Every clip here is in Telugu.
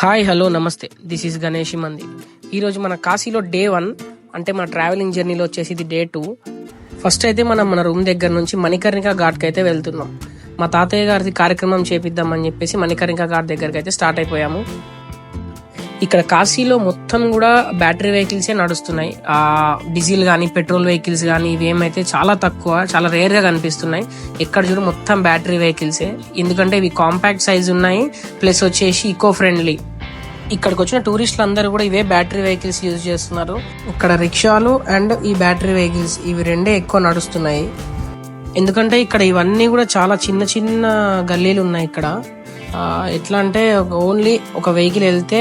హాయ్ హలో నమస్తే, దిస్ ఈస్ గణేష్ మంది. ఈరోజు మన కాశీలో డే 1 అంటే మన ట్రావెలింగ్ జర్నీలో వచ్చేసి ఇది డే 2. ఫస్ట్ అయితే మనం మన రూమ్ దగ్గర నుంచి మణికర్ణికా ఘాట్కి అయితే వెళ్తున్నాం. మా తాతయ్య గారిది కార్యక్రమం చేపిద్దామని చెప్పేసి మణికర్ణికా ఘాట్ దగ్గరికి అయితే స్టార్ట్ అయిపోయాము. ఇక్కడ కాశీలో మొత్తం కూడా బ్యాటరీ వెహికల్సే నడుస్తున్నాయి. డీజిల్ కానీ పెట్రోల్ వెహికల్స్ కానీ ఇవేమైతే చాలా తక్కువ, చాలా రేర్ గా కనిపిస్తున్నాయి. ఎక్కడ చూడు మొత్తం బ్యాటరీ వెహికల్సే, ఎందుకంటే ఇవి కాంపాక్ట్ సైజ్ ఉన్నాయి, ప్లస్ వచ్చేసి ఈకో ఫ్రెండ్లీ. ఇక్కడికి వచ్చిన టూరిస్టులు అందరూ కూడా ఇవే బ్యాటరీ వెహికల్స్ యూజ్ చేస్తున్నారు. ఇక్కడ రిక్షాలు అండ్ ఈ బ్యాటరీ వెహికల్స్ ఇవి రెండే ఎక్కువ నడుస్తున్నాయి. ఎందుకంటే ఇక్కడ ఇవన్నీ కూడా చాలా చిన్న చిన్న గల్లీలు ఉన్నాయి. ఇక్కడ ఎట్లా అంటే ఓన్లీ ఒక వెహికల్ వెళ్తే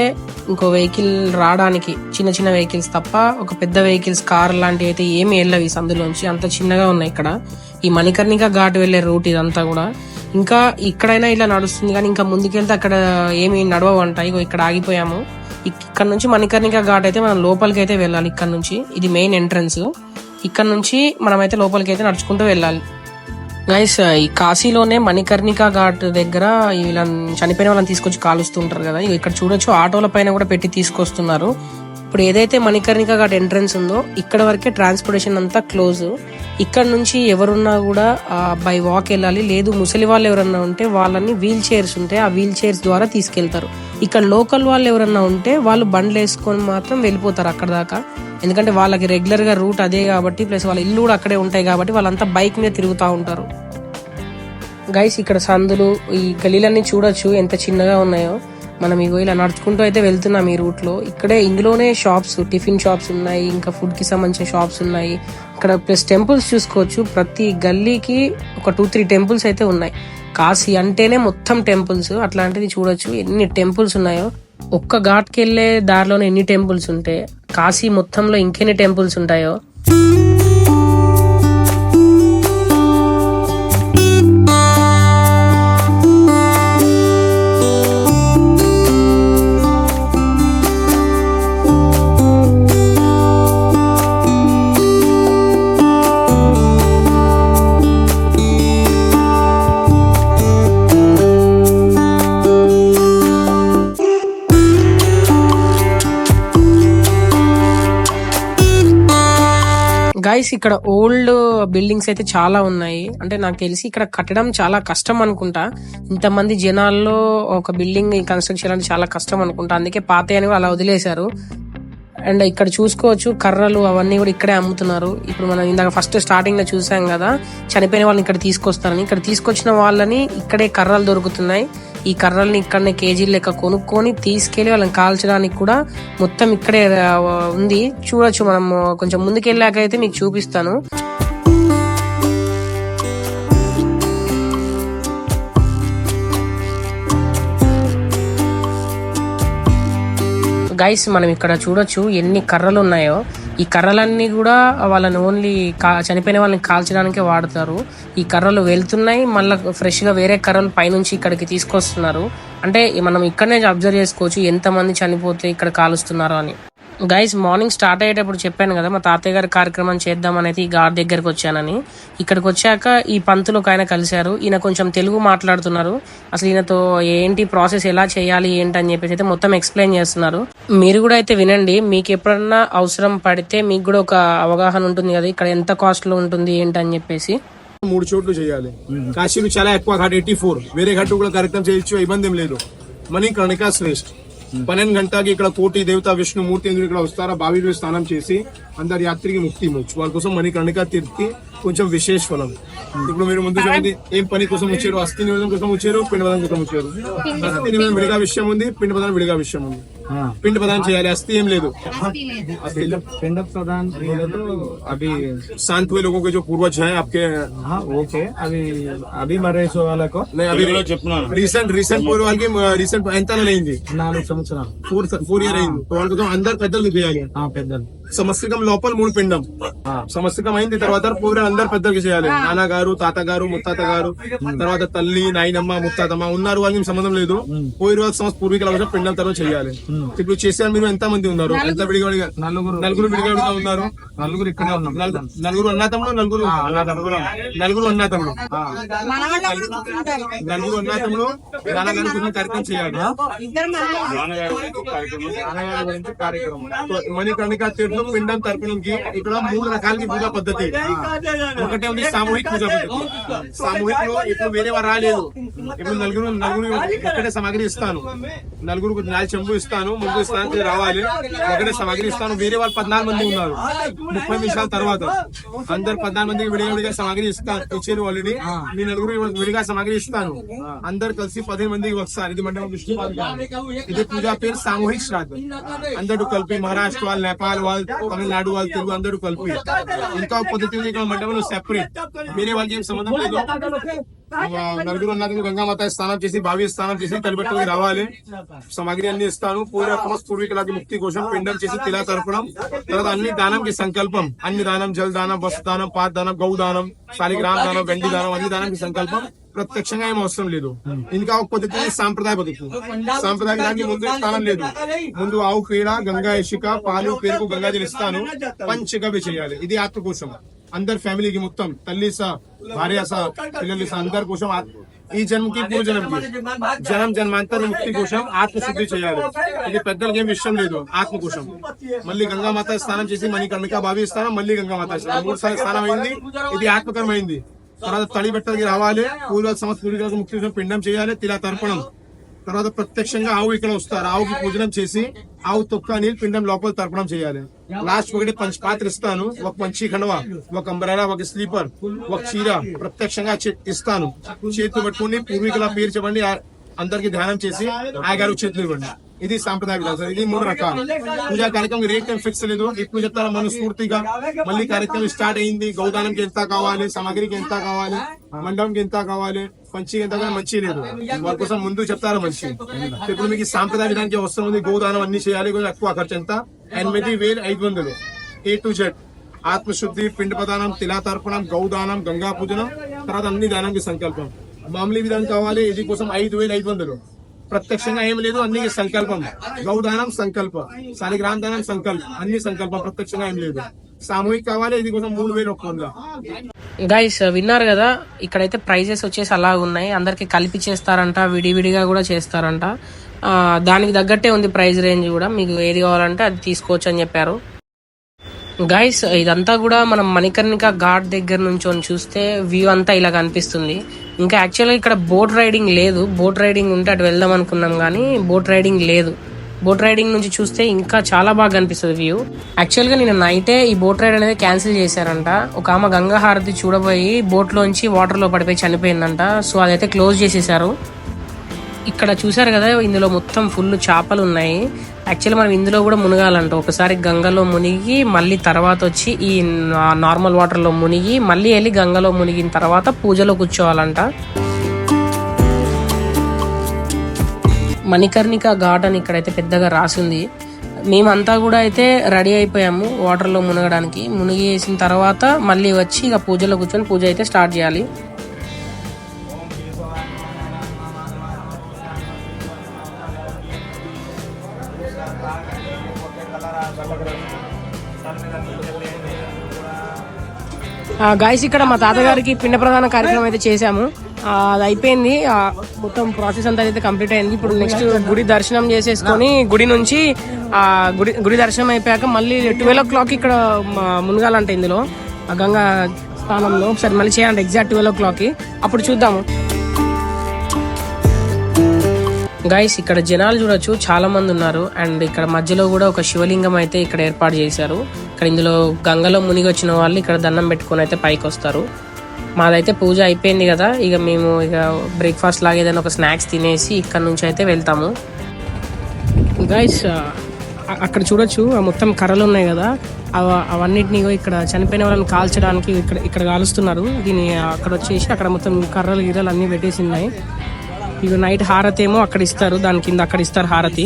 ఇంకో వెహికల్ రావడానికి చిన్న చిన్న వెహికల్స్ తప్ప ఒక పెద్ద వెహికల్స్ కార్ లాంటివి అయితే ఏమి వెళ్ళవి సందులోంచి, అంత చిన్నగా ఉన్నాయి ఇక్కడ. ఈ మణికర్ణికా ఘాట్ వెళ్లే రూట్ ఇదంతా కూడా. ఇంకా ఇక్కడైనా ఇలా నడుస్తుంది కానీ ఇంకా ముందుకెళ్తే అక్కడ ఏమి నడవవు అంట. ఇగో ఇక్కడ ఆగిపోయాము. ఇక్కడ నుంచి మణికర్ణికా ఘాట్ అయితే మనం లోపలికి అయితే వెళ్ళాలి. ఇక్కడ నుంచి ఇది మెయిన్ ఎంట్రన్స్. ఇక్కడ నుంచి మనం అయితే లోపలికి అయితే నడుచుకుంటూ వెళ్ళాలి. గైస్, ఈ కాశీలోనే మణికర్ణికా ఘాట్ దగ్గర ఇలా చనిపోయిన వాళ్ళని తీసుకొచ్చి కాలుస్తుంటారు కదా, ఇక్కడ చూడొచ్చు ఆటోల పైన కూడా పెట్టి తీసుకొస్తున్నారు. ఇప్పుడు ఏదైతే మణికర్ణికా ఘాట్ ఎంట్రన్స్ ఉందో ఇక్కడ వరకే ట్రాన్స్పోర్టేషన్ అంతా క్లోజ్. ఇక్కడ నుంచి ఎవరున్నా కూడా బై వాక్ వెళ్ళాలి. లేదు ముసలి వాళ్ళు ఎవరన్నా ఉంటే వాళ్ళని వీల్ చైర్స్ ఉంటాయి, ఆ వీల్ చైర్స్ ద్వారా తీసుకెళ్తారు. ఇక్కడ లోకల్ వాళ్ళు ఎవరన్నా ఉంటే వాళ్ళు బండ్లు వేసుకొని మాత్రం వెళ్ళిపోతారు అక్కడ దాకా. ఎందుకంటే వాళ్ళకి రెగ్యులర్ గా రూట్ అదే కాబట్టి, ప్లస్ వాళ్ళ ఇల్లు కూడా అక్కడే ఉంటాయి కాబట్టి వాళ్ళంతా బైక్ మీద తిరుగుతూ ఉంటారు. గైస్, ఇక్కడ సందులు ఈ గలీలన్నీ చూడొచ్చు ఎంత చిన్నగా ఉన్నాయో. మనం ఇగో ఇలా నడుచుకుంటూ అయితే వెళ్తున్నాం ఈ రూట్ లో. ఇక్కడే ఇందులోనే షాప్స్, టిఫిన్ షాప్స్ ఉన్నాయి, ఇంకా ఫుడ్ కి సంబంధించిన షాప్స్ ఉన్నాయి. ఇక్కడ ప్లస్ టెంపుల్స్ చూసుకోవచ్చు. ప్రతి గల్లీకి ఒక 2-3 టెంపుల్స్ అయితే ఉన్నాయి. కాశీ అంటేనే మొత్తం టెంపుల్స్. అట్లాంటిది చూడొచ్చు ఎన్ని టెంపుల్స్ ఉన్నాయో. ఒక్క ఘాట్కి వెళ్లే దారిలోనే ఎన్ని టెంపుల్స్ ఉంటే కాశీ మొత్తంలో ఇంకెన్ని టెంపుల్స్ ఉంటాయో. గైస్, ఇక్కడ ఓల్డ్ బిల్డింగ్స్ అయితే చాలా ఉన్నాయి. అంటే నాకు తెలిసి ఇక్కడ కట్టడం చాలా కష్టం అనుకుంటా. ఇంతమంది జనాల్లో ఒక బిల్డింగ్ కన్స్ట్రక్ట్ చేయాలంటే చాలా కష్టం అనుకుంటా. అందుకే పాతయ్యని కూడా అలా వదిలేశారు. అండ్ ఇక్కడ చూసుకోవచ్చు కర్రలు అవన్నీ కూడా ఇక్కడే అమ్ముతున్నారు. ఇప్పుడు మనం ఇందాక ఫస్ట్ స్టార్టింగ్ లో చూసాం కదా, చనిపోయిన వాళ్ళని ఇక్కడ తీసుకొస్తారని. ఇక్కడ తీసుకొచ్చిన వాళ్ళని ఇక్కడే కర్రలు దొరుకుతున్నాయి. ఈ కర్రల్ని ఇక్కడనే కేజీల లెక్క కొనుక్కొని తీసుకెళ్లి వాళ్ళని కాల్చడానికి కూడా మొత్తం ఇక్కడే ఉంది. చూడొచ్చు, మనం కొంచెం ముందుకెళ్ళాక అయితే మీకు చూపిస్తాను. గైస్, మనం ఇక్కడ చూడొచ్చు ఎన్ని కర్రలు ఉన్నాయో. ఈ కర్రలన్నీ కూడా వాళ్ళని ఓన్లీ చనిపోయిన వాళ్ళని కాల్చడానికే వాడతారు. ఈ కర్రలు వెళ్తున్నాయి, మళ్ళీ ఫ్రెష్ గా వేరే కర్రలు పైనుంచి ఇక్కడికి తీసుకొస్తున్నారు. అంటే మనం ఇక్కడనే అబ్జర్వ్ చేసుకోవచ్చు ఎంత మంది చనిపోతే ఇక్కడ కాలుస్తున్నారు అని. గైస్, మార్నింగ్ స్టార్ట్ అయ్యేటప్పుడు చెప్పాను కదా మా తాతయ్య గారి కార్యక్రమం చేద్దామనేది ఈ ఘాట్ దగ్గరకు వచ్చానని. ఇక్కడికి వచ్చాక ఈ పంతులు ఒక ఆయన కలిశారు. ఈయన కొంచెం తెలుగు మాట్లాడుతున్నారు. అసలు ఈయనతో ఏంటి ప్రాసెస్, ఎలా చేయాలి ఏంటి అని చెప్పేసి అయితే మొత్తం ఎక్స్ప్లెయిన్ చేస్తున్నారు. మీరు కూడా అయితే వినండి. మీకు ఎప్పుడన్నా అవసరం పడితే మీకు కూడా ఒక అవగాహన ఉంటుంది కదా ఇక్కడ ఎంత కాస్ట్ లో ఉంటుంది ఏంటి అని చెప్పేసి. 3 చోట్లు చేయాలి. కాశీలో చాలా ఎక్కువ ఘాట్ 84, వేరే ఘాట్ కూడా కార్యక్రమం చేయొచ్చు, ఇబ్బంది ఏం లేదు. మణికర్ణికా శ్రేష్ఠ 12 గంటకి ఇక్కడ కోటి దేవత విష్ణుమూర్తి ఇక్కడ వస్తారా, బావిలో స్నానం చేసి అందరు యాత్రికి ముక్తి ఇవ్వచ్చు. వాళ్ళ కోసం మణికర్ణికా తీర్థి కొంచెం విశేష ఫలం. ఇప్పుడు మీరు ముందు చూడండి ఏం పని కోసం వచ్చారు. అస్థి నివేదన కోసం వచ్చారు, పిండ ప్రదానం కోసం వచ్చారు. అస్థి నివేదన విడిగా విషయం ఉంది, పిండ ప్రదానం విడిగా విషయం ఉంది. పిండ ప్రదానం చేయాలి, అస్థి ఏం లేదు. पिंड प्रदान तो अभी शांत हुए लोगों के जो पूर्वज हैं आपके, ओके अभी मरे सो वाला को नहीं, अभी రీసెంట్ పూర్వ వాళ్ళకి రీసెంట్ ఎంత అయింది, 4 సంవత్సరాలు 4 ఇయర్ అయింది. వాళ్ళకి అందరు పెద్దలు చేయాలి. పెద్దలు సమస్తకం లోపల 3 పిండం. సమస్తకం అయింది తర్వాత పూర్వ అందరు పెద్దలకి చేయాలి. నాన్నగారు, తాతగారు, ముత్తాత గారు, తర్వాత తల్లి, నాయనమ్మ, ముత్తాతమ్మ ఉన్నారు, వాళ్ళకి సంబంధం లేదు. పూర్వ పూర్వీకుల కోసం పిండం తర్వాత చేయాలి. ఇప్పుడు చేసే మీరు ఎంత మంది ఉన్నారు? ఎంత విడిగా? నలుగురు విడిగా ఉన్నారు. నలుగురు ఇక్కడే ఉన్నాం. నలుగురు అన్నతమ్ములు, నలుగురు అన్నతమ్ములు. నలుగురు అన్నతమ్ములు నాన్నగారి గురించి కార్యక్రమం చేయాలి. మణికర్ణిక తీర్థం పిండం తర్పణంకి ఇక్కడ 3 రకాలకి పూజా పద్ధతి. ఒకటే ఉంది సామూహిక పూజా పద్ధతి. సామూహిక లో ఇప్పుడు వేరే వారు రాలేదు. ఇప్పుడు నలుగురు ఒకటే సామాగ్రి ఇస్తాను. నలుగురు 4 చెంబు ఇస్తాను, ముందు ఇస్తాను రావాలి. ఒకటే సామాగ్రి ఇస్తాను. వేరే వాళ్ళు 14 మంది ఉన్నారు. 30 నిమిషాల తర్వాత అందరు 14 మందికి విడిగా సామాగ్రి ఇస్తాను. ఇచ్చేది వాళ్ళని మీ నలుగురు విడిగా సామాగ్రి ఇస్తాను. అందరు కలిసి 15 మందికి వస్తారు. ఇది మండపం విష్ణు ఇది పూజా పేరు సామూహిక శ్రాద్ధ. అందరూ కలిపి మహారాష్ట్ర వాళ్ళు, నేపాల్ వాళ్ళు, తమిళనాడు వాళ్ళు, తెలుగు అందరూ కలిపి. ఇంకా పద్ధతి ఉంది ఇక్కడ మండపంలో సెపరేట్. వేరే వాళ్ళకి ఏం సంబంధం లేదు. నలుగురు ఉన్నది గంగామాత స్నానం చేసి, బావి స్నానం చేసి తలిపెట్టుకు రావాలి. సామాగ్రి అన్ని ఇస్తాను. పూర్వీకులకి ముక్తి కోసం పిండం చేసి తిలా తర్పణం. తర్వాత అన్ని దానంకి సంకల్పం. అన్ని దానం, జల్ దానం, వస్తు దానం, పాత దానం, గౌ దానం, శాలిగ్రామ దానం, వెండి దానం, అన్ని దానానికి సంకల్పం. ప్రత్యక్షంగా ఏం అవసరం లేదు. ఇంకా ఒక పద్ధతి సాంప్రదాయ పద్ధతి. సాంప్రదాయానికి ముందు స్నానం లేదు. ముందు ఆవు పేడ, గంగా ఇషిక, పాలు, పెరుగు, గంగాజలు ఇస్తాను. పంచగవి చేయాలి. ఇది ఆత్మ కోసం. అందరు ఫ్యామిలీకి మొత్తం తల్లి సా, భార్య సా, పిల్లలు సా అందరి కోసం ఈ జన్మకి పూర్వజన్మకి జన్మాంతర ముక్తి కోసం ఆత్మశుద్ధి చేయాలి. ఇది పెద్దలకి ఏం విషయం లేదు. ఆత్మ కోసం మళ్ళీ గంగామాత స్నానం చేసి మణికర్ణిక బావి స్నానం, మళ్ళీ గంగామాత స్నానం 3 సార్లు స్నానం అయింది. ఇది ఆత్మకరమైంది. తర్వాత తడి బట్టలకి రావాలి. పూర్వీకులకు ముక్తి కోసం పిండం చేయాలి. తిలా తర్పణం. తర్వాత ప్రత్యక్షంగా ఆవు ఇక్కడ వస్తారు. ఆవుకి పూజనం చేసి ఆవు తొక్క నీళ్ళు పిండం లోపల తర్పణం చేయాలి. లాస్ట్ ఒకటి పాత్ర ఇస్తాను. ఒక పంచి ఖండవ, ఒక అంబ్రెలా, ఒక స్లీపర్, ఒక చీర ప్రత్యక్షంగా ఇస్తాను. చేతులు పట్టుకుని పూర్వీకుల పేరు చెప్పండి. అందరికి ధ్యానం చేసి ఆయగారు చేతులు ఇవ్వండి. ఇది సాంప్రదాయ విధానం. ఇది 3 రకాలు పూజా కార్యక్రమం. రేట్ ఏం ఫిక్స్ లేదు. ఎక్కువ చెప్తారా మనస్ఫూర్తిగా. మళ్ళీ కార్యక్రమం స్టార్ట్ అయింది. గౌదానంకి ఎంత కావాలి, సామాగ్రికి ఎంత కావాలి, మండపంకి ఎంత కావాలి, పంచికి ఎంత కావాలి, మంచి లేదు. వాళ్ళ కోసం ముందు చెప్తారా మంచి. ఇప్పుడు మీకు సాంప్రదాయ విధానానికి అవసరం ఉంది. గోదానం అన్ని చేయాలి. ఎక్కువ ఖర్చు ఎంత 8,500 A to Z. ఆత్మశుద్ధి, పిండ ప్రదానం, తిలా తర్పణం, గౌదానం, గంగా పూజనం, తర్వాత అన్ని దానానికి సంకల్పం. మామూలు విధానం కావాలి. ఇది కోసం 5,500. ప్రత్యక్షంగా ఏం లేదు. అన్ని సంకల్పం. గౌదానం సంకల్ప, శాలిగ్రామ దానం సంకల్పం, అన్ని సంకల్పం. ప్రత్యక్షంగా ఏం లేదు. సామూహిక కావాలి. ఇది కోసం 3,100. గైస్ విన్నారు కదా, ఇక్కడైతే ప్రైజెస్ వచ్చేసి అలా ఉన్నాయి. అందరికి కలిపి చేస్తారంట, విడివిడిగా కూడా చేస్తారంట. దానికి తగ్గట్టే ఉంది ప్రైస్ రేంజ్ కూడా. మీకు ఏది కావాలంటే అది తీసుకోవచ్చు అని చెప్పారు. గైస్ ఇదంతా కూడా మనం మణికర్ణిక ఘాట్ దగ్గర నుంచి చూస్తే వ్యూ అంతా ఇలా కనిపిస్తుంది. ఇంకా యాక్చువల్గా ఇక్కడ బోట్ రైడింగ్ లేదు. బోట్ రైడింగ్ ఉంటే అటు వెళ్దాం అనుకున్నాం కానీ బోట్ రైడింగ్ లేదు. బోట్ రైడింగ్ నుంచి చూస్తే ఇంకా చాలా బాగా కనిపిస్తుంది వ్యూ. యాక్చువల్గా నేను నైటే ఈ బోట్ రైడ్ అనేది క్యాన్సిల్ చేశారంట. ఒక ఆమె గంగా హారతి చూడబోయి బోట్ లోంచి వాటర్ లో పడిపోయి చనిపోయిందంట. సో అదైతే క్లోజ్ చేసేసారు. ఇక్కడ చూసారు కదా, ఇందులో మొత్తం ఫుల్ చేపలు ఉన్నాయి. యాక్చువల్లీ మనం ఇందులో కూడా మునగాలంట. ఒకసారి గంగలో మునిగి మళ్ళీ తర్వాత వచ్చి ఈ నార్మల్ వాటర్లో మునిగి మళ్ళీ వెళ్ళి గంగలో మునిగిన తర్వాత పూజలో కూర్చోవాలంట. మణికర్ణిక ఘాట్ అని ఇక్కడైతే పెద్దగా రాసింది. మేమంతా కూడా అయితే రెడీ అయిపోయాము వాటర్లో మునగడానికి. మునిగేసిన తర్వాత మళ్ళీ వచ్చి ఇక పూజలో కూర్చొని పూజ అయితే స్టార్ట్ చేయాలి. గాయస్ ఇక్కడ మా తాతగారికి పిండ ప్రదాన కార్యక్రమం అయితే చేశాము. అది అయిపోయింది. మొత్తం ప్రాసెస్ అంతా అయితే కంప్లీట్ అయింది. ఇప్పుడు నెక్స్ట్ గుడి దర్శనం చేసేసుకొని గుడి నుంచి గుడి దర్శనం అయిపోయాక మళ్ళీ 12 o'clock ఇక్కడ మునగాలంట ఇందులో గంగా స్థానంలో. ఒకసారి మళ్ళీ చేయాలంటే ఎగ్జాక్ట్ 12 o'clock. అప్పుడు చూద్దాము. గైస్ ఇక్కడ జనాలు చూడొచ్చు, చాలా మంది ఉన్నారు. అండ్ ఇక్కడ మధ్యలో కూడా ఒక శివలింగం అయితే ఇక్కడ ఏర్పాటు చేశారు. ఇక్కడ ఇందులో గంగలో మునిగి వచ్చిన వాళ్ళు ఇక్కడ దండం పెట్టుకొని అయితే పైకి వస్తారు. మాదైతే పూజ అయిపోయింది కదా, ఇక మేము ఇక బ్రేక్ఫాస్ట్ లాగా ఏదైనా ఒక స్నాక్స్ తినేసి ఇక్కడ నుంచి అయితే వెళ్తాము. గైస్ అక్కడ చూడొచ్చు, ఆ మొత్తం కర్రలు ఉన్నాయి కదా, అవన్నిటిని ఇక్కడ చనిపోయిన వాళ్ళని కాల్చడానికి ఇక్కడ కాలుస్తున్నారు. దీన్ని అక్కడ వచ్చేసి అక్కడ మొత్తం కర్రలు గిర్రలు అన్ని పెట్టేసి ఉన్నాయి. ఇక నైట్ హారతి ఏమో అక్కడ ఇస్తారు, దాని కింద అక్కడ ఇస్తారు హారతి.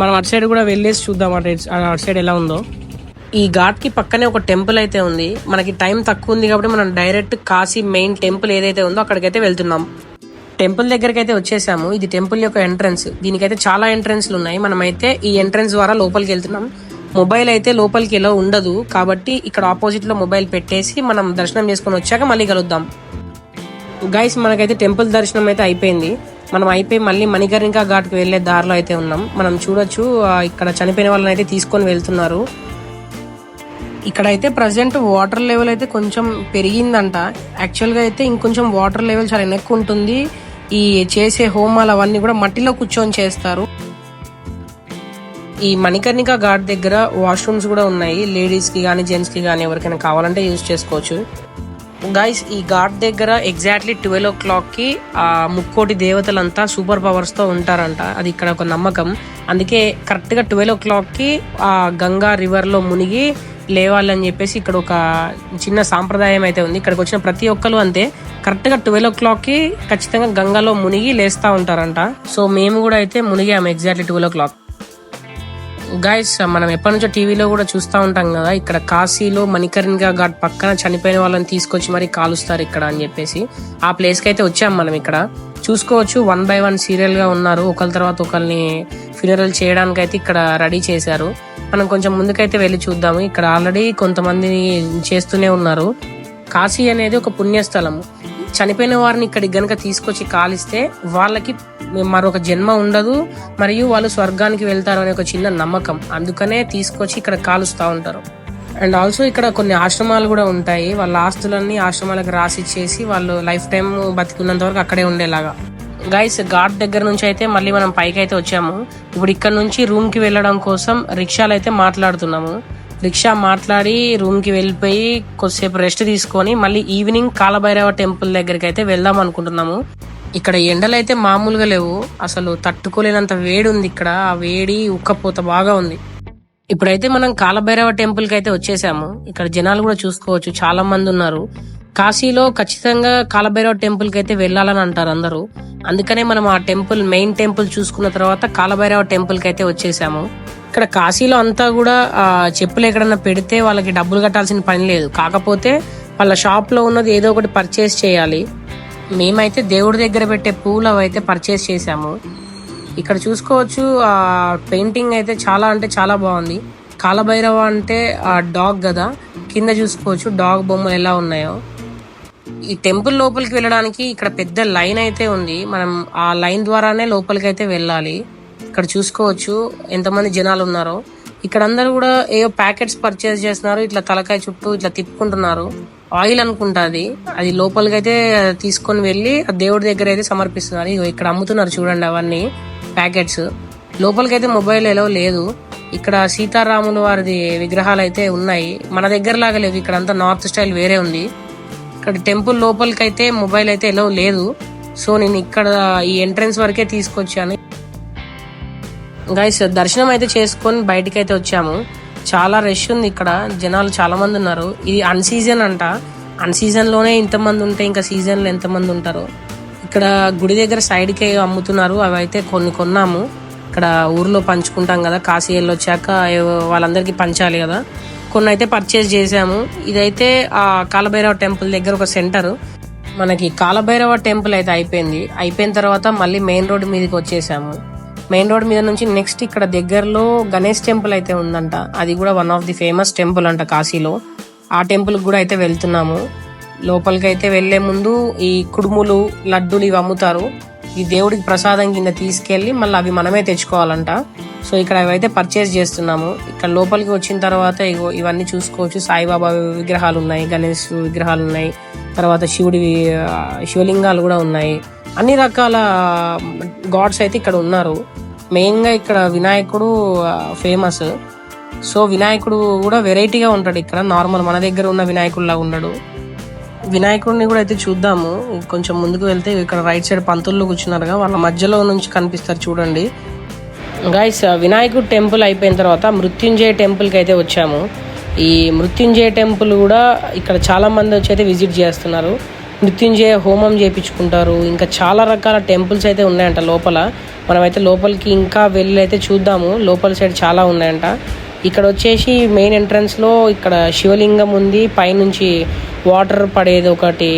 మనం అటు సైడ్ కూడా వెళ్ళేసి చూద్దాం అటు సైడ్ ఎలా ఉందో. ఈ ఘాట్ కి పక్కనే ఒక టెంపుల్ అయితే ఉంది. మనకి టైం తక్కువ ఉంది కాబట్టి మనం డైరెక్ట్ కాశీ మెయిన్ టెంపుల్ ఏదైతే ఉందో అక్కడికైతే వెళ్తున్నాం. టెంపుల్ దగ్గరికి అయితే వచ్చేసాము. ఇది టెంపుల్ యొక్క ఎంట్రన్స్. దీనికైతే చాలా ఎంట్రన్స్లు ఉన్నాయి. మనమైతే ఈ ఎంట్రన్స్ ద్వారా లోపలికి వెళ్తున్నాం. మొబైల్ అయితే లోపలికి ఎలా ఉండదు కాబట్టి ఇక్కడ ఆపోజిట్ లో మొబైల్ పెట్టేసి మనం దర్శనం చేసుకుని వచ్చాక మళ్ళీ కలుద్దాం. గైస్ మనకైతే టెంపుల్ దర్శనం అయితే అయిపోయింది. మనం అయిపోయి మళ్ళీ మణికర్ణికా ఘాట్కి వెళ్లే దారిలో అయితే ఉన్నాం. మనం చూడొచ్చు ఇక్కడ చనిపోయిన వాళ్ళని అయితే తీసుకొని వెళ్తున్నారు. ఇక్కడైతే ప్రజెంట్ వాటర్ లెవెల్ అయితే కొంచెం పెరిగిందంట. యాక్చువల్గా అయితే ఇంకొంచెం వాటర్ లెవెల్ చాలా ఎక్కువ ఉంటుంది. ఈ చేసే హోమాలు అవన్నీ కూడా మట్టిలో కూర్చొని చేస్తారు. ఈ మణికర్ణికా ఘాట్ దగ్గర వాష్రూమ్స్ కూడా ఉన్నాయి. లేడీస్ కి కానీ జెంట్స్ కి కానీ ఎవరికైనా కావాలంటే యూజ్ చేసుకోవచ్చు. గైస్ ఈ ఘాట్ దగ్గర ఎగ్జాక్ట్లీ 12 o'clock కి ఆ ముక్కోటి దేవతలంతా సూపర్ పవర్స్ తో ఉంటారంట. అది ఇక్కడ ఒక నమ్మకం. అందుకే కరెక్ట్ గా 12 o'clock కి ఆ గంగా రివర్ లో మునిగి లేవాలని చెప్పేసి ఇక్కడ ఒక చిన్న సాంప్రదాయం అయితే ఉంది. ఇక్కడికి వచ్చిన ప్రతి ఒక్కరు అంతే కరెక్ట్ గా 12 o'clock కి ఖచ్చితంగా గంగలో మునిగి లేస్తా ఉంటారంట. సో మేము కూడా అయితే మునిగాము ఎగ్జాక్ట్లీ 12 o'clock. గైస్ మనం ఎప్పటి నుంచో టీవీలో కూడా చూస్తూ ఉంటాం కదా, ఇక్కడ కాశీలో మణికర్ణికా ఘాట్ పక్కన చనిపోయిన వాళ్ళని తీసుకొచ్చి మరి కాలుస్తారు ఇక్కడ అని చెప్పేసి. ఆ ప్లేస్ కి అయితే వచ్చాం మనం. ఇక్కడ చూసుకోవచ్చు 1 by 1 సీరియల్ గా ఉన్నారు. ఒకరి తర్వాత ఒకరిని ఫ్యూనరల్ చేయడానికి అయితే ఇక్కడ రెడీ చేశారు. మనం కొంచెం ముందుకైతే వెళ్ళి చూద్దాము. ఇక్కడ ఆల్రెడీ కొంతమంది చేస్తూనే ఉన్నారు. కాశీ అనేది ఒక పుణ్యస్థలము. చనిపోయిన వారిని ఇక్కడికి గనక తీసుకొచ్చి కాలిస్తే వాళ్ళకి మరొక జన్మ ఉండదు, మరియు వాళ్ళు స్వర్గానికి వెళ్తారు అనే ఒక చిన్న నమ్మకం. అందుకనే తీసుకొచ్చి ఇక్కడ కాలుస్తూ ఉంటారు. అండ్ ఆల్సో ఇక్కడ కొన్ని ఆశ్రమాలు కూడా ఉంటాయి. వాళ్ళ ఆస్తులన్నీ ఆశ్రమాలకు రాసిచ్చేసి వాళ్ళు లైఫ్ టైం బతికున్నంత వరకు అక్కడే ఉండేలాగా. గైస్ ఘాట్ దగ్గర నుంచి అయితే మళ్ళీ మనం పైకి అయితే వచ్చాము. ఇప్పుడు ఇక్కడ నుంచి రూమ్ కి వెళ్ళడం కోసం రిక్షాలు అయితే మాట్లాడుతున్నాము. రిక్షా మాట్లాడి రూమ్ కి వెళ్ళిపోయి కొద్దిసేపు రెస్ట్ తీసుకొని మళ్ళీ ఈవినింగ్ కాలభైరవ టెంపుల్ దగ్గరికి అయితే వెళ్దాం అనుకుంటున్నాము. ఇక్కడ ఎండలు అయితే మామూలుగా లేవు, అసలు తట్టుకోలేనంత వేడి ఉంది. ఇక్కడ ఆ వేడి ఉక్కపోత బాగా ఉంది. ఇప్పుడైతే మనం కాలభైరవ టెంపుల్ కి అయితే వచ్చేసాము. ఇక్కడ జనాలు కూడా చూసుకోవచ్చు, చాలా మంది ఉన్నారు. కాశీలో ఖచ్చితంగా కాలభైరవ టెంపుల్ కి అయితే వెళ్ళాలని అంటారు అందరూ. అందుకనే మనం ఆ టెంపుల్ మెయిన్ టెంపుల్ చూసుకున్న తర్వాత కాలభైరవ టెంపుల్ కి అయితే వచ్చేసాము. ఇక్కడ కాశీలో అంతా కూడా చెప్పులు ఎక్కడన్నా పెడితే వాళ్ళకి డబ్బులు కట్టాల్సిన పని లేదు. కాకపోతే వాళ్ళ షాప్ లో ఉన్నది ఏదో ఒకటి పర్చేస్ చేయాలి. మేమైతే దేవుడి దగ్గర పెట్టే పూలు అవైతే పర్చేస్ చేసాము. ఇక్కడ చూసుకోవచ్చు ఆ పెయింటింగ్ అయితే చాలా అంటే చాలా బాగుంది. కాలభైరవ అంటే ఆ డాగ్ కదా, కింద చూసుకోవచ్చు డాగ్ బొమ్మలు ఎలా ఉన్నాయో. ఈ టెంపుల్ లోపలికి వెళ్ళడానికి ఇక్కడ పెద్ద లైన్ అయితే ఉంది. మనం ఆ లైన్ ద్వారానే లోపలికి అయితే వెళ్ళాలి. ఇక్కడ చూసుకోవచ్చు ఎంతమంది జనాలు ఉన్నారో. ఇక్కడ అందరూ కూడా ఏవో ప్యాకెట్స్ పర్చేస్ చేస్తున్నారు. ఇట్లా తలకాయ చుట్టూ ఇట్లా తిప్పుకుంటున్నారు. ఆయిల్ అనుకుంటాది. అది లోపలికి అయితే తీసుకొని వెళ్ళి ఆ దేవుడి దగ్గర అయితే సమర్పిస్తున్నారు. ఇక్కడ అమ్ముతున్నారు చూడండి అవన్నీ ప్యాకెట్స్. లోపలికి అయితే మొబైల్ ఎలా లేదు. ఇక్కడ సీతారాముల వారిది విగ్రహాలు అయితే ఉన్నాయి. మన దగ్గర లాగా లేవు. ఇక్కడ అంతా నార్త్ స్టైల్ వేరే ఉంది. ఇక్కడ టెంపుల్ లోపలికి అయితే మొబైల్ అయితే ఎలా లేదు. సో నేను ఇక్కడ ఈ ఎంట్రన్స్ వరకే తీసుకొచ్చాను. గైస్ దర్శనం అయితే చేసుకొని బయటికి అయితే వచ్చాము. చాలా రష్ ఉంది ఇక్కడ, జనాలు చాలా మంది ఉన్నారు. ఇది అన్ సీజన్ అంట. అన్ సీజన్ లోనే ఇంతమంది ఉంటే ఇంకా సీజన్ లో ఎంతమంది ఉంటారు. ఇక్కడ గుడి దగ్గర సైడ్ కి అమ్ముతున్నారు. అవి అయితే కొన్ని కొన్నాము. ఇక్కడ ఊర్లో పంచుకుంటాం కదా, కాశీ వెళ్ళొచ్చాక వాళ్ళందరికీ పంచాలి కదా. కొన్ని అయితే పర్చేస్ చేసాము. ఇదైతే ఆ కాలభైరవ టెంపుల్ దగ్గర ఒక సెంటర్. మనకి కాలభైరవ టెంపుల్ అయితే అయిపోయిన తర్వాత మళ్ళీ మెయిన్ రోడ్ మీదకి వచ్చేసాము. మెయిన్ రోడ్ మీద నుంచి నెక్స్ట్ ఇక్కడ దగ్గరలో గణేష్ టెంపుల్ అయితే ఉందంట. అది కూడా one of the famous temple అంట కాశీలో. ఆ టెంపుల్ కూడా అయితే వెళ్తున్నాము. లోపలికి అయితే వెళ్లే ముందు ఈ కుడుములు లడ్డూలు ఇవి అమ్ముతారు. ఈ దేవుడికి ప్రసాదం కింద తీసుకెళ్లి మళ్ళీ అవి మనమే తెచ్చుకోవాలంట. సో ఇక్కడ అవైతే పర్చేస్ చేస్తున్నాము. ఇక్కడ లోపలికి వచ్చిన తర్వాత ఇవన్నీ చూసుకోవచ్చు. సాయిబాబా విగ్రహాలు ఉన్నాయి, గణేష్ విగ్రహాలు ఉన్నాయి, తర్వాత శివలింగాలు కూడా ఉన్నాయి. అన్ని రకాల గాడ్స్ అయితే ఇక్కడ ఉన్నారు. మెయిన్ గా ఇక్కడ వినాయకుడు ఫేమస్. సో వినాయకుడు కూడా వెరైటీగా ఉంటాడు. ఇక్కడ నార్మల్ మన దగ్గర ఉన్న వినాయకుడిలా ఉండడు. వినాయకుడిని కూడా అయితే చూద్దాము. కొంచెం ముందుకు వెళ్తే ఇక్కడ రైట్ సైడ్ పంతుల్లో కూర్చున్నారుగా, వాళ్ళ మధ్యలో నుంచి కనిపిస్తారు చూడండి. గైస్ వినాయకుడు టెంపుల్ అయిపోయిన తర్వాత మృత్యుంజయ టెంపుల్ కి అయితే వచ్చాము. ఈ మృత్యుంజయ టెంపుల్ కూడా ఇక్కడ చాలా మంది వచ్చి అయితే విజిట్ చేస్తున్నారు. మృత్యుంజయ హోమం చేయించుకుంటారు. ఇంకా చాలా రకాల టెంపుల్స్ అయితే ఉన్నాయంట లోపల. మనమైతే లోపలికి ఇంకా వెళ్ళి అయితే చూద్దాము. లోపల సైడ్ చాలా ఉన్నాయంట. ఇక్కడ వచ్చేసి మెయిన్ ఎంట్రన్స్లో ఇక్కడ శివలింగం ఉంది. పైనుంచి వాటర్ పడేది ఒకటి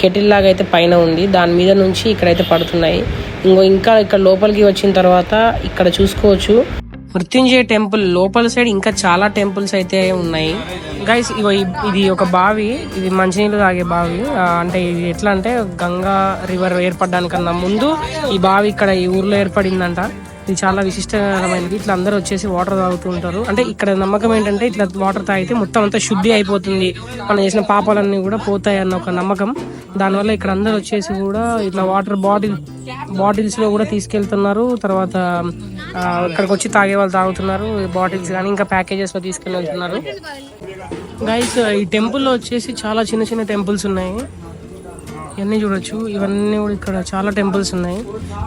కెటిల్ లాగా అయితే పైన ఉంది. దాని మీద నుంచి ఇక్కడైతే పడుతున్నాయి. ఇంకా ఇక్కడ లోపలికి వచ్చిన తర్వాత ఇక్కడ చూసుకోవచ్చు మృత్యుంజయ టెంపుల్ లోపల సైడ్ ఇంకా చాలా టెంపుల్స్ అయితే ఉన్నాయి. గైస్ ఇది ఒక బావి, ఇది మంచినీళ్ళు తాగే బావి. అంటే ఇది ఎట్లా అంటే గంగా రివర్ ఏర్పడడానికన్నా ముందు ఈ బావి ఇక్కడ ఈ ఊర్లో ఏర్పడిందంట. ఇది చాలా విశిష్టకరమైనది. ఇట్లా అందరూ వచ్చేసి వాటర్ తాగుతూ ఉంటారు. అంటే ఇక్కడ నమ్మకం ఏంటంటే ఇట్లా వాటర్ తాగితే మొత్తం అంతా శుద్ధి అయిపోతుంది, మనం చేసిన పాపాలన్నీ కూడా పోతాయి అన్న ఒక నమ్మకం. దానివల్ల ఇక్కడ అందరూ వచ్చేసి కూడా ఇట్లా వాటర్ బాటిల్స్ లో కూడా తీసుకెళ్తున్నారు. తర్వాత ఇక్కడికి వచ్చి తాగే వాళ్ళు తాగుతున్నారు బాటిల్స్ కానీ, ఇంకా ప్యాకేజెస్ లో తీసుకెళ్ళి వెళ్తున్నారు. గైస్ ఈ టెంపుల్లో వచ్చేసి చాలా చిన్న చిన్న టెంపుల్స్ ఉన్నాయి. ఇవన్నీ చూడొచ్చు. ఇవన్నీ కూడా ఇక్కడ చాలా టెంపుల్స్ ఉన్నాయి.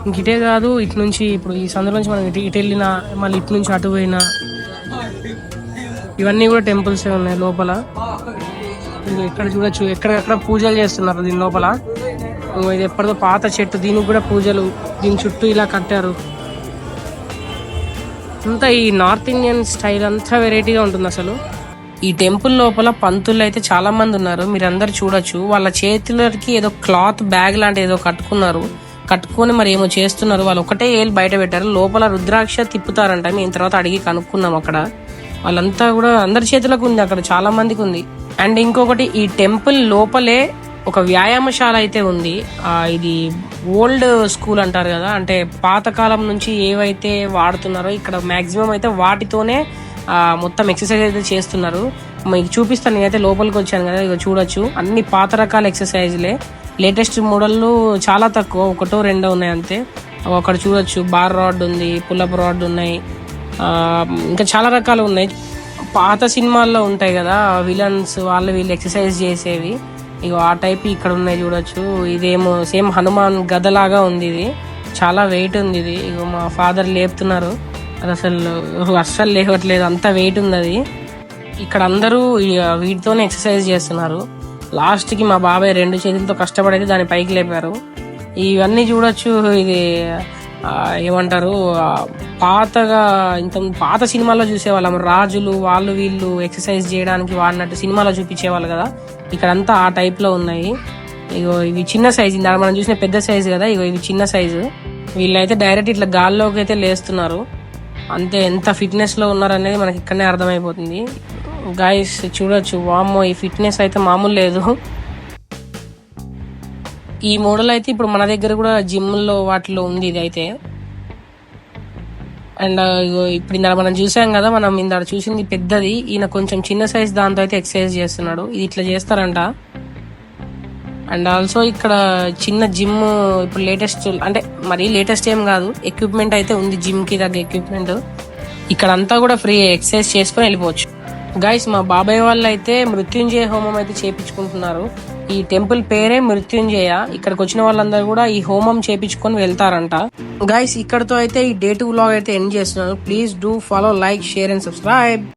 ఇంక ఇటే కాదు, ఇటు నుంచి ఇప్పుడు ఈ సందులో నుంచి మనం ఇటు వెళ్ళినా మళ్ళీ ఇటు నుంచి అటు పోయినా ఇవన్నీ కూడా టెంపుల్సే ఉన్నాయి లోపల. ఇక్కడ చూడొచ్చు ఎక్కడెక్కడ పూజలు చేస్తున్నారు దీని లోపల. ఇది ఎప్పటిదో పాత చెట్టు, దీనికి కూడా పూజలు, దీని చుట్టూ ఇలా కట్టారు. అంతా ఈ నార్త్ ఇండియన్ స్టైల్ అంతా వెరైటీగా ఉంటుంది అసలు. ఈ టెంపుల్ లోపల పంతులు అయితే చాలా మంది ఉన్నారు, మీరందరు చూడొచ్చు. వాళ్ళ చేతులకి ఏదో క్లాత్ బ్యాగ్ లాంటి ఏదో కట్టుకొని మరి ఏమో చేస్తున్నారు. వాళ్ళు ఒకటే ఏళ్ళు బయట పెట్టారు. లోపల రుద్రాక్ష తిప్పుతారంట. మేము తర్వాత అడిగి కనుక్కున్నాం. అక్కడ వాళ్ళంతా కూడా అందరి చేతులకు ఉంది, అక్కడ చాలా మందికి ఉంది. అండ్ ఇంకొకటి ఈ టెంపుల్ లోపలే ఒక వ్యాయామశాల అయితే ఉంది. ఇది ఓల్డ్ స్కూల్ అంటారు కదా, అంటే పాతకాలం నుంచి ఏవైతే వాడుతున్నారో ఇక్కడ మాక్సిమం అయితే వాటితోనే మొత్తం ఎక్సర్సైజ్ అయితే చేస్తున్నారు. మీకు చూపిస్తాను. నేనైతే లోపలికి వచ్చాను కదా, ఇక చూడొచ్చు. అన్ని పాత రకాల ఎక్సర్సైజ్లే. లేటెస్ట్ మోడల్లు చాలా తక్కువ, ఒకటో రెండో ఉన్నాయి అంతే. అక్కడ చూడొచ్చు బార్ రాడ్ ఉంది, పుల్లప్ రాడ్ ఉన్నాయి, ఇంకా చాలా రకాలు ఉన్నాయి. పాత సినిమాల్లో ఉంటాయి కదా విలన్స్, వీళ్ళు ఎక్సర్సైజ్ చేసేవి, ఇక ఆ టైప్ ఇక్కడ ఉన్నాయి చూడొచ్చు. ఇదేమో సేమ్ హనుమాన్ గదలాగా ఉంది. ఇది చాలా వెయిట్ ఉంది. ఇది ఇక మా ఫాదర్ లేపుతున్నారు. అది అస్సలు లేవట్లేదు, అంత వెయిట్ ఉంది అది. ఇక్కడ అందరూ వీటితోనే ఎక్సర్సైజ్ చేస్తున్నారు. లాస్ట్ కి మా బాబాయ్ 2 చేతులతో కష్టపడైతే దాన్ని పైకి లేపారు. ఇవన్నీ చూడొచ్చు. ఇది ఏమంటారు, పాత సినిమాల్లో చూసేవాళ్ళం. రాజులు వీళ్ళు ఎక్సర్సైజ్ చేయడానికి వాడినట్టు సినిమాలో చూపించేవాళ్ళు కదా, ఇక్కడంతా ఆ టైప్ లో ఉన్నాయి. ఇగో ఇవి చిన్న సైజు, ఇందాక మనం చూసిన పెద్ద సైజు కదా, ఇగో ఇవి చిన్న సైజు. వీళ్ళైతే డైరెక్ట్ ఇట్లా గాల్లోకి అయితే లేస్తున్నారు. అంతే, ఎంత ఫిట్నెస్ లో ఉన్నారు అనేది మనకి ఇక్కడనే అర్థమైపోతుంది. గైస్ చూడొచ్చు, వామ్మో ఈ ఫిట్నెస్ అయితే మామూలు లేదు. ఈ మోడల్ అయితే ఇప్పుడు మన దగ్గర కూడా జిమ్ లో వాటిలో ఉంది ఇది అయితే. అండ్ ఇప్పుడు ఇందాక మనం చూసాం కదా, మనం ఇందాక చూసింది పెద్దది, ఈయన కొంచెం చిన్న సైజ్ దాంతో అయితే ఎక్సర్సైజ్ చేస్తున్నాడు. ఇది ఇట్లా చేస్తారంట. అండ్ ఆల్సో ఇక్కడ చిన్న జిమ్ ఇప్పుడు లేటెస్ట్, అంటే మరి లేటెస్ట్ ఏం కాదు, ఎక్విప్మెంట్ అయితే ఉంది, జిమ్ కి తగ్గ ఎక్విప్మెంట్. ఇక్కడ అంతా కూడా ఫ్రీ ఎక్సర్సైజ్ చేసుకుని వెళ్ళిపోవచ్చు. గైస్ మా బాబాయ్ వాళ్ళు అయితే మృత్యుంజయ హోమం అయితే చేపించుకుంటున్నారు. ఈ టెంపుల్ పేరే మృత్యుంజయ. ఇక్కడికి వచ్చిన వాళ్ళందరూ కూడా ఈ హోమం చేపించుకొని వెళ్తారంట. గైస్ ఇక్కడతో అయితే ఈ డే 2 వ్లాగ్ అయితే ఎండ్ చేస్తున్నాను. Please do follow, like, share and subscribe.